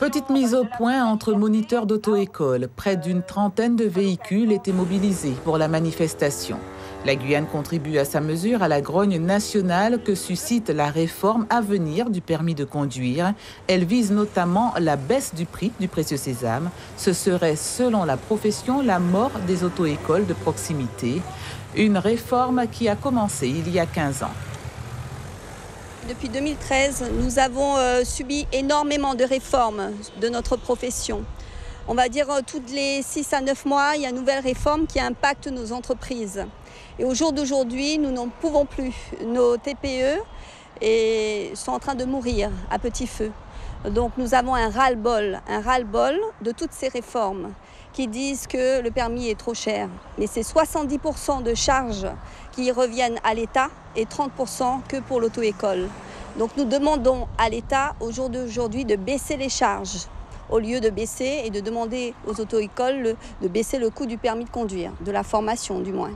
Petite mise au point entre moniteurs d'auto-école. Près d'une trentaine de véhicules étaient mobilisés pour la manifestation. La Guyane contribue à sa mesure à la grogne nationale que suscite la réforme à venir du permis de conduire. Elle vise notamment la baisse du prix du précieux sésame. Ce serait, selon la profession, la mort des auto-écoles de proximité. Une réforme qui a commencé il y a 15 ans. Depuis 2013, nous avons subi énormément de réformes de notre profession. On va dire toutes les 6 à 9 mois, il y a une nouvelle réforme qui impacte nos entreprises. Et au jour d'aujourd'hui, nous n'en pouvons plus. Nos TPE sont en train de mourir à petit feu. Donc nous avons un ras-le-bol de toutes ces réformes qui disent que le permis est trop cher. Mais c'est 70% de charges qui reviennent à l'État et 30% que pour l'auto-école. Donc nous demandons à l'État au jour d'aujourd'hui de baisser les charges au lieu de baisser et de demander aux auto-écoles de baisser le coût du permis de conduire, de la formation du moins.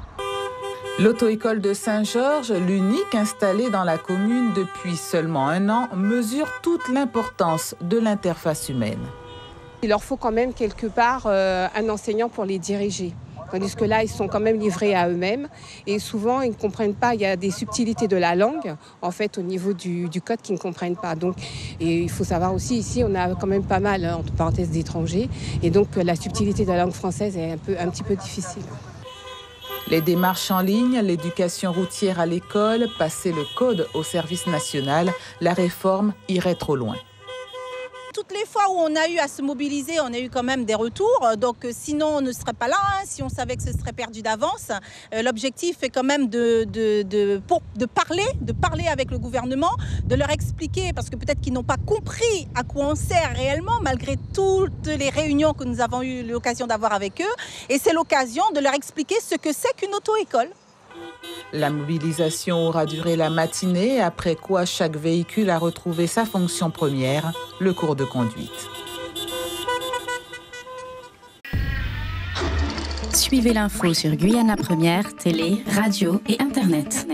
L'auto-école de Saint-Georges, l'unique installée dans la commune depuis seulement 1 an, mesure toute l'importance de l'interface humaine. Il leur faut quand même quelque part un enseignant pour les diriger. Tandis que là, ils sont quand même livrés à eux-mêmes. Et souvent, ils ne comprennent pas. Il y a des subtilités de la langue, en fait, au niveau du code qu'ils ne comprennent pas. Donc, et il faut savoir aussi, ici, on a quand même pas mal, entre parenthèses, d'étrangers. Et donc, la subtilité de la langue française est un petit peu difficile. Les démarches en ligne, l'éducation routière à l'école, passer le code au service national, la réforme irait trop loin. Toutes les fois où on a eu à se mobiliser, on a eu quand même des retours. Donc sinon, on ne serait pas là, si on savait que ce serait perdu d'avance. L'objectif est quand même de parler avec le gouvernement, de leur expliquer, parce que peut-être qu'ils n'ont pas compris à quoi on sert réellement, malgré toutes les réunions que nous avons eu l'occasion d'avoir avec eux. Et c'est l'occasion de leur expliquer ce que c'est qu'une auto-école. La mobilisation aura duré la matinée, après quoi chaque véhicule a retrouvé sa fonction première, le cours de conduite. Suivez l'info sur Guyana Première, télé, radio et Internet.